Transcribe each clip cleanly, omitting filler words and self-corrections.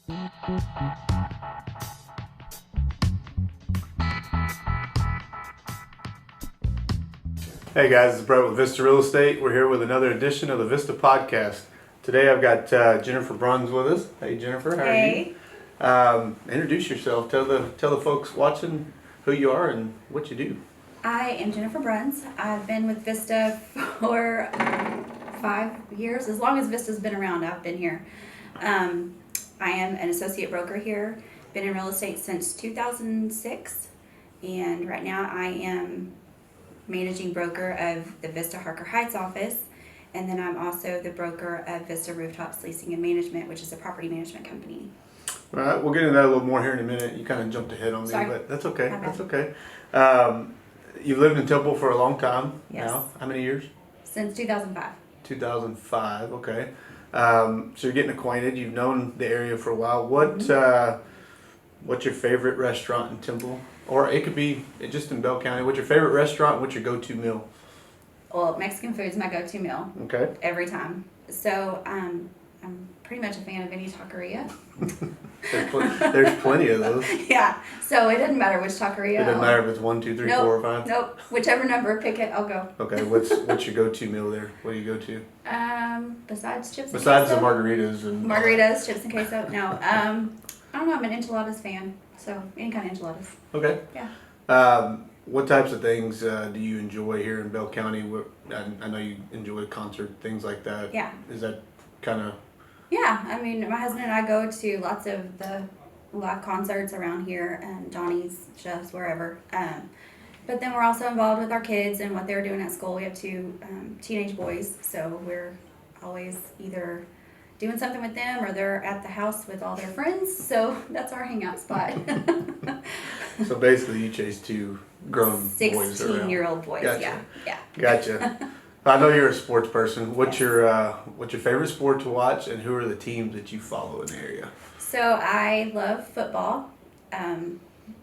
Hey guys, it's Bret with Vista Real Estate. We're here with another edition of the Vista Podcast. Today I've got Jennifer Bruns with us. Hey Jennifer, how are you? Introduce yourself. Tell the folks watching who you are and what you do. I am Jennifer Bruns. I've been with Vista for 5 years. As long as Vista's been around, I've been here. I am an associate broker here. Been in real estate since 2006, and right now I am managing broker of the Vista Harker Heights office, and then I'm also the broker of Vista Rooftops Leasing and Management, which is a property management company. All right, we'll get into that a little more here in a minute. You kind of jumped ahead on me, Sorry. but that's okay. My bad. That's okay. You've lived in Temple for a long time now. How many years? Since 2005. 2005. Okay. So you're getting acquainted. You've known the area for a while. What's your favorite restaurant in Temple? Or it could be just in Bell County. What's your favorite restaurant? What's your go-to meal? Well, Mexican food is my go-to meal. Okay. Every time. So I'm pretty much a fan of any taqueria. There's plenty of those. Yeah. So it doesn't matter which taqueria. It doesn't matter if it's 1, 2, 3, Nope. 4, or 5. Nope. Whichever number, pick it. I'll go. Okay. What's your go-to meal there? What do you go to? Besides chips. Besides the and queso. margaritas and Margaritas, chips and queso. No. I don't know. I'm an enchiladas fan. So any kind of enchiladas. Okay. Yeah. What types of things do you enjoy here in Bell County? I know you enjoy concert things like that. Yeah. Is that kind of? Yeah. I mean, my husband and I go to lots of the live concerts around here and Johnny's shows, wherever. But then we're also involved with our kids and what they're doing at school. We have 2 teenage boys, so we're always either doing something with them or they're at the house with all their friends. So that's our hangout spot. So basically, you chase 2 grown boys around. 16-year-old boys. Gotcha. Yeah. Gotcha. I know you're a sports person. What's your favorite sport to watch, and who are the teams that you follow in the area? So I love football. Very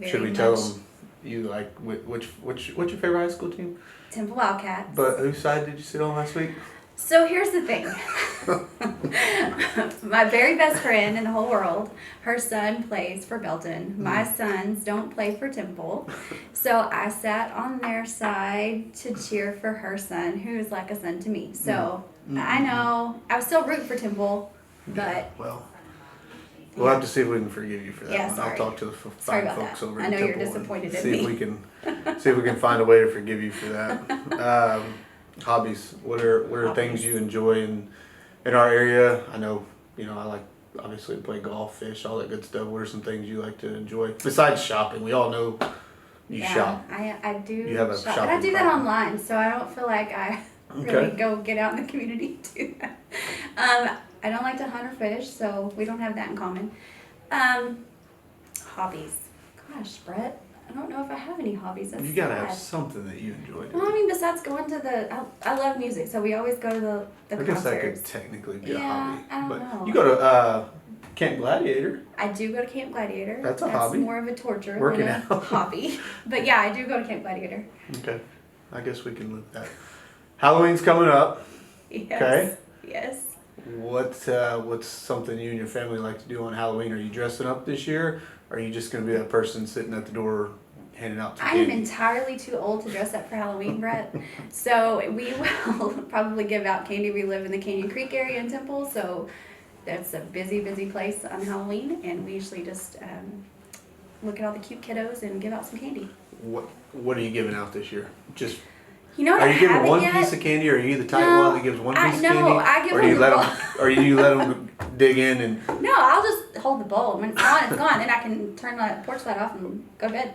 Should we tell much. them you like what's your favorite high school team? Temple Wildcats. But whose side did you sit on last week? So here's the thing. My very best friend in the whole world, her son plays for Belton. My sons don't play for Temple. So I sat on their side to cheer for her son, who's like a son to me. So I know I was still rooting for Temple, but Well, we'll have to see if we can forgive you for that Yeah, one. sorry. I'll talk to the Sorry fine about folks that. over I in know Temple you're disappointed in see me. if we can find a way to forgive you for that. Hobbies. What are things you enjoy in our area? I know, I like obviously to play golf, fish, all that good stuff. What are some things you like to enjoy besides shopping? We all know you shop. I do. You have a shop, shopping but I do that problem. online, so I don't feel like I really go get out in the community to do that. I don't like to hunt or fish, so we don't have that in common. Hobbies. Gosh, Brett, I don't know if I have any hobbies. That's You gotta sad. have something that you enjoy doing. Well, I mean, besides going to I love music, so we always go to the I guess that could concerts. technically be a Yeah, hobby. I don't but know. you go to Camp Gladiator. I do go to Camp Gladiator. That's a hobby. more of a torture Working than a out. hobby. But yeah, I do go to Camp Gladiator. Okay. I guess we can live with that. Halloween's coming up. Yes. Okay. Yes. What's something you and your family like to do on Halloween? Are you dressing up this year? Or are you just going to be that person sitting at the door handing out some I am candy? entirely too old to dress up for Halloween, Brett. So we will probably give out candy. We live in the Canyon Creek area in Temple, so that's a busy place on Halloween, and we usually just look at all the cute kiddos and give out some candy. What are you giving out this year? Just You know what? are you I giving haven't one yet? piece of candy, or are you the type No, one that gives one piece of no, candy? I give or do you them let the them, or you let them dig in and No, I'll just hold the bowl. When it's gone, it's gone. Then I can turn the porch light off and go to bed.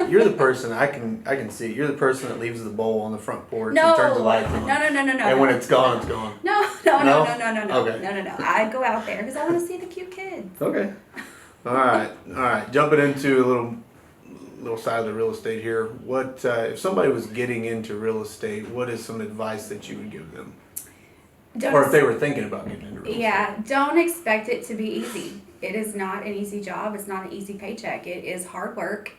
You're the person I can see. You're the person that leaves the bowl on the front porch No, and turns the lights on. no. And when it's gone, it's gone. No. No? No. Okay. No. I go out there because I want to see the cute kids. Okay. All right. Jumping into a little side of the real estate here. What if somebody was getting into real estate? What is some advice that you would give them? Or if they were thinking about getting into real estate? Yeah, don't expect it to be easy. It is not an easy job. It's not an easy paycheck. It is hard work.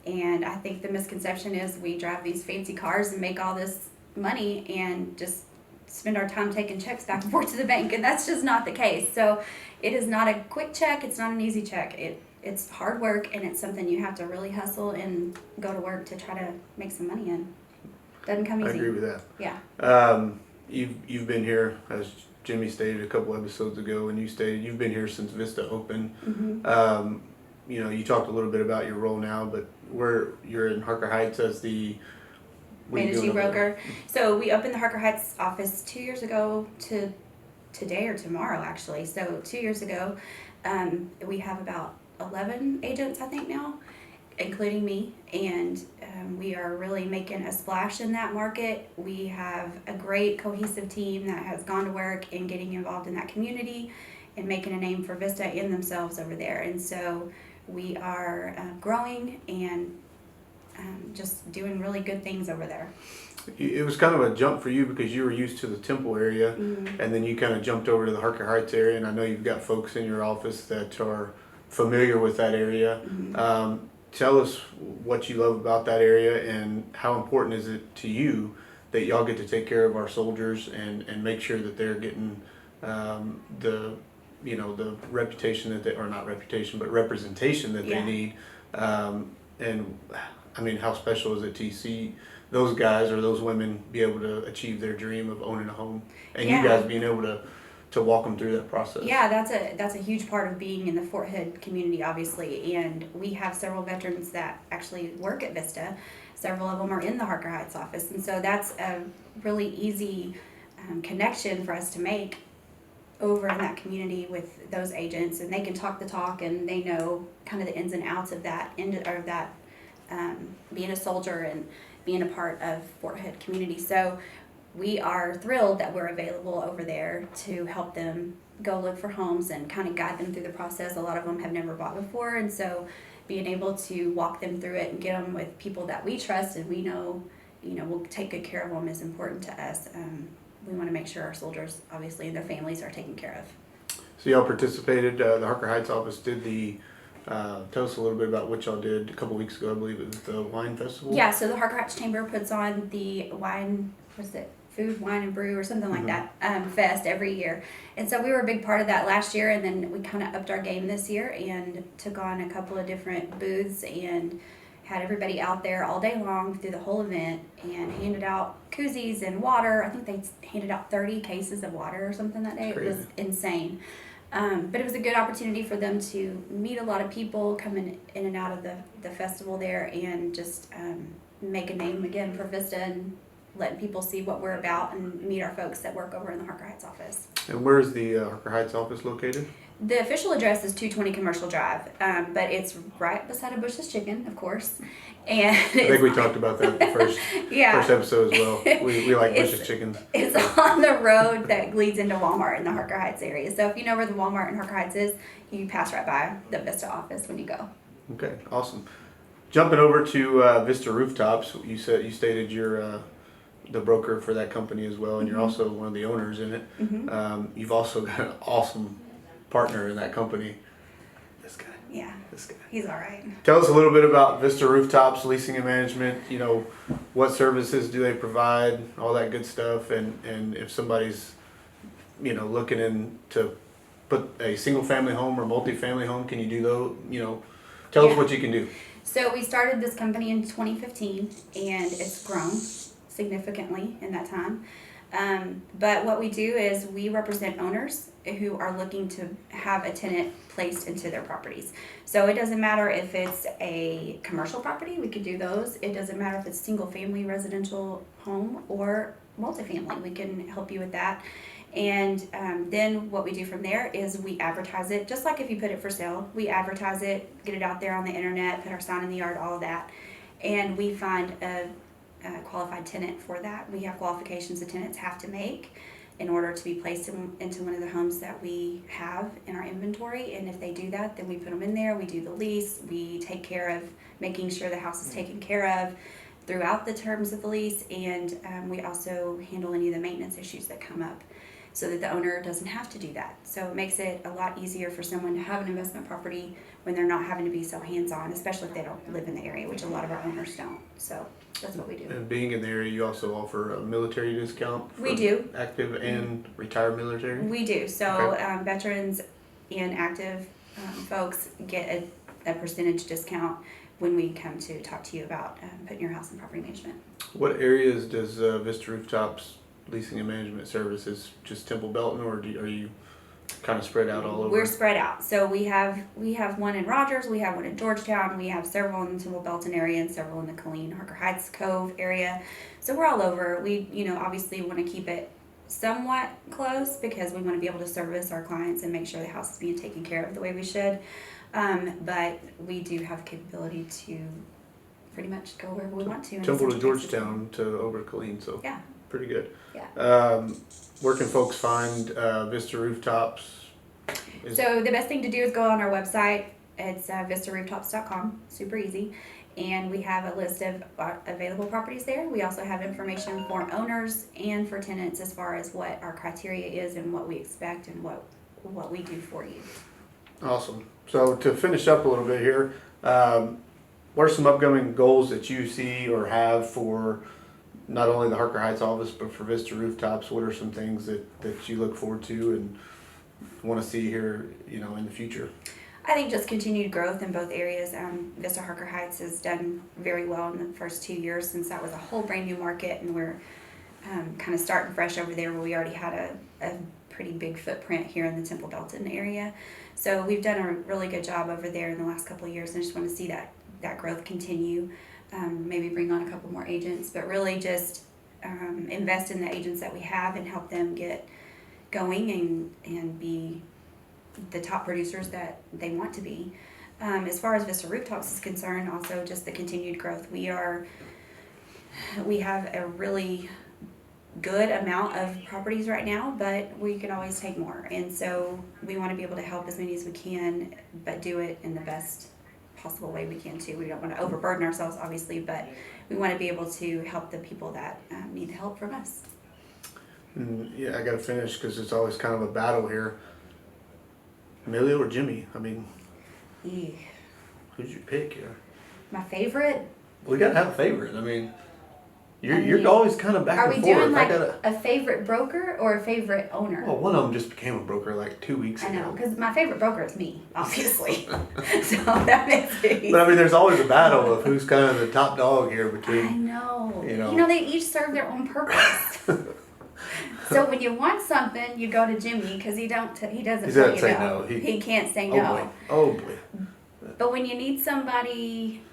And I think the misconception is we drive these fancy cars and make all this money and just spend our time taking checks back and forth to the bank, and that's just not the case. So it is not a quick check. It's not an easy check. It's hard work, and it's something you have to really hustle and go to work to try to make some money in. Doesn't come easy. I agree with that. Yeah. You've been here, as Jimmy stated a couple episodes ago, and you stated you've been here since Vista opened. Mm-hmm. You know, you talked a little bit about your role now, but you're in Harker Heights as the Managing broker. So we opened the Harker Heights office 2 years ago to today or tomorrow, actually. So 2 years ago, we have about 11 agents, I think now, including me, and we are really making a splash in that market. We have a great cohesive team that has gone to work and getting involved in that community and making a name for Vista and themselves over there. And so we are growing and just doing really good things over there. It was kind of a jump for you because you were used to the Temple area, and then you kind of jumped over to the Harker Heights area, and I know you've got folks in your office that are familiar with that area. Tell us what you love about that area and how important is it to you that y'all get to take care of our soldiers and make sure that they're getting the reputation that they, or not reputation, but representation that they need. And I mean, how special is it to see those guys or those women be able to achieve their dream of owning a home, and you guys being able to walk them through that process? Yeah, that's a huge part of being in the Fort Hood community, obviously, and we have several veterans that actually work at Vista. Several of them are in the Harker Heights office, and so that's a really easy connection for us to make over in that community with those agents, and they can talk the talk, and they know kind of the ins and outs of that being a soldier and being a part of Fort Hood community. So we are thrilled that we're available over there to help them go look for homes and kind of guide them through the process. A lot of them have never bought before, and so being able to walk them through it and get them with people that we trust and we know, will take good care of them is important to us. We want to make sure our soldiers, obviously, and their families are taken care of. So y'all participated, the Harker Heights office did the, tell us a little bit about what y'all did a couple weeks ago. I believe it was the wine festival. Yeah, so the Harker Heights Chamber puts on the food, wine, and brew or something like that fest every year. And so we were a big part of that last year, and then we kind of upped our game this year and took on a couple of different booths and had everybody out there all day long through the whole event and handed out koozies and water. I think they handed out 30 cases of water or something that day. It was insane. But it was a good opportunity for them to meet a lot of people coming in and out of the festival there and just make a name again for Vista and letting people see what we're about and meet our folks that work over in the Harker Heights office. And where's the Harker Heights office located? The official address is 220 Commercial Drive, but it's right beside a Bush's Chicken, of course. And I think we talked about that the first episode as well. We like Bush's Chickens. It's on the road that leads into Walmart in the Harker Heights area. So if you know where the Walmart in Harker Heights is, you pass right by the Vista office when you go. Okay, awesome. Jumping over to Vista Rooftops, you stated you're the broker for that company as well, and you're also one of the owners in it. You've also got an awesome partner in that company. This guy. Yeah. This guy. He's all right. Tell us a little bit about Vista Rooftops Leasing and Management. What services do they provide, all that good stuff, and if somebody's looking to put a single family home or multi-family home, can you do those? Tell us what you can do. So we started this company in 2015, and it's grown significantly in that time. But what we do is we represent owners who are looking to have a tenant placed into their properties. So it doesn't matter if it's a commercial property, we could do those. It doesn't matter if it's single family residential home or multifamily, we can help you with that. And then what we do from there is we advertise it, just like if you put it for sale. We advertise it, get it out there on the internet, put our sign in the yard, all of that. And we find a qualified tenant for that. We have qualifications the tenants have to make in order to be placed into one of the homes that we have in our inventory. And if they do that, then we put them in there, we do the lease, we take care of making sure the house is taken care of throughout the terms of the lease, and we also handle any of the maintenance issues that come up. so that the owner doesn't have to do that. So it makes it a lot easier for someone to have an investment property when they're not having to be so hands-on, especially if they don't live in the area, which a lot of our owners don't. So that's what we do. And being in the area, you also offer a military discount for We do. active and retired military? We do. So Okay. veterans and active folks get a percentage discount when we come to talk to you about putting your house in property management. What areas does Vista Rooftops Leasing and Management Services, just Temple Belton, or are you kind of spread out all over? We're spread out. So we have one in Rogers, we have one in Georgetown, we have several in the Temple Belton area and several in the Killeen, Harker Heights Cove area. So we're all over. We, obviously want to keep it somewhat close because we want to be able to service our clients and make sure the house is being taken care of the way we should. But we do have capability to pretty much go wherever we want to. Temple to Georgetown to over to Killeen, so Yeah. pretty good. Yeah. Where can folks find Vista Rooftops? So the best thing to do is go on our website. It's vistarooftops.com. Super easy. And we have a list of available properties there. We also have information for owners and for tenants as far as what our criteria is and what we expect and what we do for you. Awesome. So to finish up a little bit here, what are some upcoming goals that you see or have for not only the Harker Heights office, but for Vista Rooftops? What are some things that you look forward to and want to see here, in the future? I think just continued growth in both areas. Vista Harker Heights has done very well in the first 2 years since that was a whole brand new market, and we're kind of starting fresh over there where we already had a pretty big footprint here in the Temple Belton area. So we've done a really good job over there in the last couple of years, and I just want to see that growth continue. Maybe bring on a couple more agents, but really just invest in the agents that we have and help them get going and be the top producers that they want to be. As far as Vista Rooftops is concerned, also just the continued growth. We have a really good amount of properties right now, but we can always take more. And so we want to be able to help as many as we can, but do it in the best possible way we can too. We don't want to overburden ourselves, obviously, but we want to be able to help the people that need the help from us. Yeah, I got to finish because it's always kind of a battle here. Emilio or Jimmy? I mean, Yeah. who'd you pick here? My favorite? We got to have a favorite. I mean, you're always kind of back Are and we forth. doing like a favorite broker or a favorite owner? Well, one of them just became a broker like 2 weeks ago. I know, because my favorite broker is me, obviously. So that makes it easy. But I mean, there's always a battle of who's kind of the top dog here I between. know. You know. They each serve their own purpose. So when you want something, you go to Jimmy because he doesn't He tell doesn't you say no. no. He can't say Oh no. boy. Oh boy. But when you need somebody,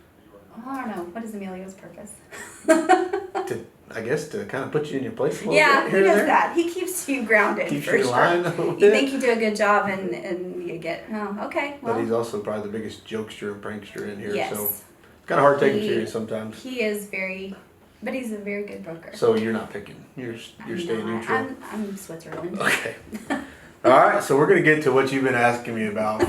I don't know, what is Emilio's purpose? I guess to kind of put you in your place a little Yeah, bit he here does and there. that. He keeps you grounded Keeps for you in sure. line a little You bit. think you do a good job and you get, okay, well. But he's also probably the biggest jokester and prankster in here. Yes. So it's kind of hard to take him serious sometimes. He is but he's a very good broker. So you're not picking. You're staying not. neutral. I'm Switzerland. Okay. All right. So we're gonna get to what you've been asking me about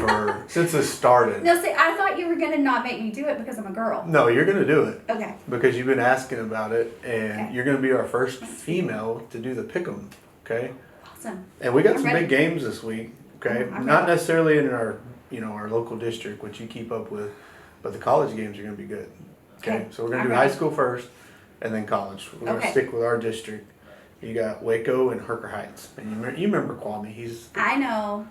since this started. No, see, I thought you were gonna not make me do it because I'm a girl. No, you're gonna do it. Okay. Because you've been asking about it, and Okay. you're gonna be our first female to do the pick'em. Okay. Awesome. And we got I'm some ready. big games this week. Okay. I'm Not ready. necessarily in our our local district, which you keep up with, but the college games are gonna be good. Okay. Okay. So we're gonna I'm do ready. high school first, and then college. We're gonna Okay. stick with our district. You got Waco and Harker Heights, and you remember Kwame? I know.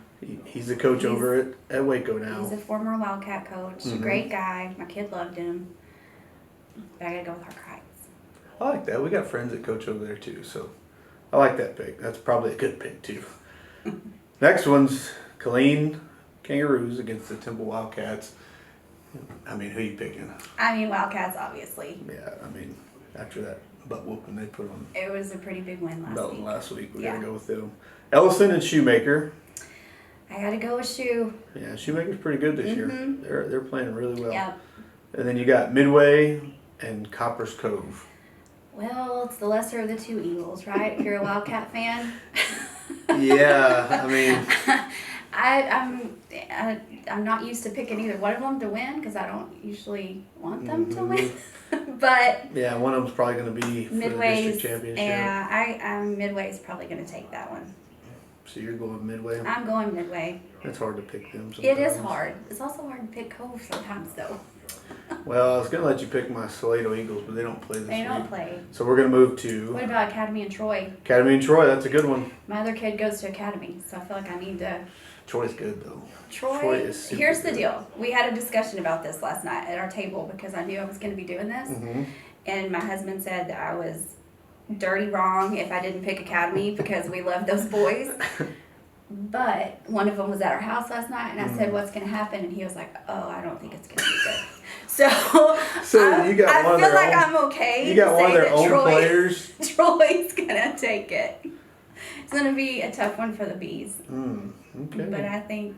He's the coach over at Waco now. He's a former Wildcat coach. Mhm. Great guy. My kid loved him. But I gotta go with Harker Heights. I like that. We got friends that coach over there too, so I like that pick. That's probably a good pick too. Next one's Killeen Kangaroos against the Temple Wildcats. I mean, who you picking? I mean, Wildcats, obviously. Yeah, I mean, after that butt whooping they put on It was a pretty big win last Belton week. last week, we Yeah. gotta go with them. Ellison and Shoemaker. I gotta go with Shoe. Yeah, Shoemaker's pretty good this year. Mhm. They're playing really well. Yep. And then you got Midway and Copper's Cove. Well, it's the lesser of the two evils, right? If you're a Wildcat fan. Yeah, I mean, I'm not used to picking either one of them to win because I don't usually want them to Mhm. win. But yeah, one of them's probably going to be for the Midway's, district championship. yeah, Midway's probably going to take that one. So you're going Midway? I'm going Midway. It's hard to pick them sometimes. It is hard. It's also hard to pick Cove sometimes, though. Well, I was going to let you pick my Salado Eagles, but they don't play this week. They don't play. So we're going to move to What about Academy and Troy? Academy and Troy. That's a good one. My other kid goes to Academy, so I feel like I need to. Troy's good, though. Troy is super here's the good. deal. We had a discussion about this last night at our table because I knew I was going to be doing this. Mm-hmm. And my husband said that I was dirty wrong if I didn't pick Academy because we love those boys. But one of them was at our house last night, and I said, "What's going to happen?" And he was like, "Oh, I don't think it's going to be good." So You got I one of feel their like own, I'm okay. You got to one of say their that own players. Troy's going to take it. It's going to be a tough one for the Bees. Okay. But I think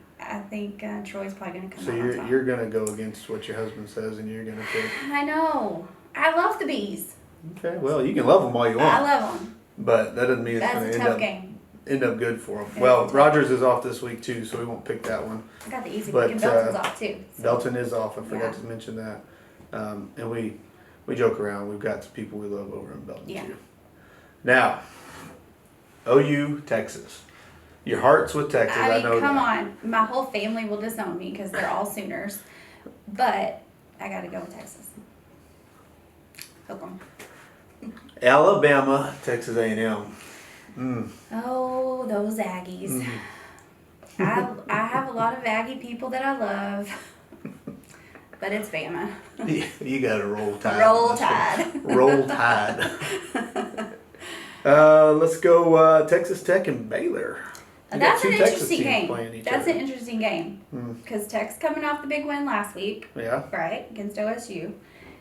Troy's probably going to come So out on top. you're gonna go against what your husband says, and you're gonna pick. I know. I love the Bees. Okay, well you can love them all you I want, love them. but that doesn't mean it's That's gonna a tough game. end up good for them. It's Well, tough. Rogers is off this week too, so we won't pick that one. I got the easy But, pick, and Belton's off too. So. Belton is off. I forgot Yeah. to mention that. And we joke around. We've got some people we love over in Belton Yeah. too. Now, OU Texas. Your heart's with Texas. I I mean, know come that. on. My whole family will disown me because they're all Sooners. But I got to go with Texas. Hook 'em. Alabama, Texas A&M. Oh, those Aggies. I have a lot of Aggie people that I love. But it's Bama. You got to roll tide. Roll on this one. Tide. Roll Tide. Let's go Texas Tech and Baylor. We got That's an two Texas interesting teams game. playing each That's other. an interesting game. Because Tech's coming off the big win last week, Yeah, right? Against OSU.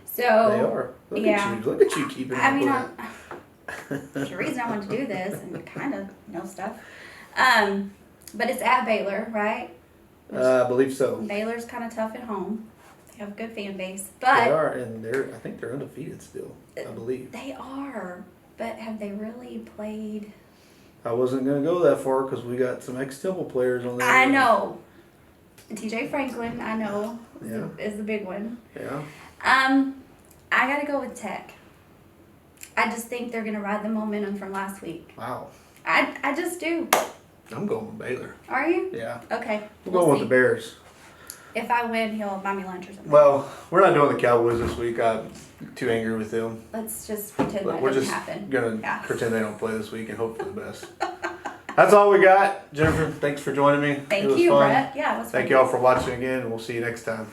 So they are. Look yeah. at you. Look at you keeping I up mean, with there's a reason I wanted to do this and kind of know stuff. But it's at Baylor, right? it. I believe so. Baylor's kind of tough at home. They have a good fan base, They but are, and I think they're undefeated still. I believe. they are. But have they really played? I wasn't gonna go that far because we got some ex-Temple players on there. I know. TJ Franklin, I know, Yeah. is the big one. Yeah. I gotta go with Tech. I just think they're gonna ride the momentum from last week. Wow. I just do. I'm going with Baylor. Are you? Yeah. Okay. We're going with the Bears. If I win, he'll buy me lunch or something. Well, we're not doing the Cowboys this week. I'm too angry with them. Let's just pretend that We're doesn't just happen. gonna Yeah. pretend they don't play this week and hope for the best. That's all we got. Jennifer, thanks for joining me. It Thank was you, fun. Bret. Yeah, it was fun. Thank you all for watching again, and we'll see you next time.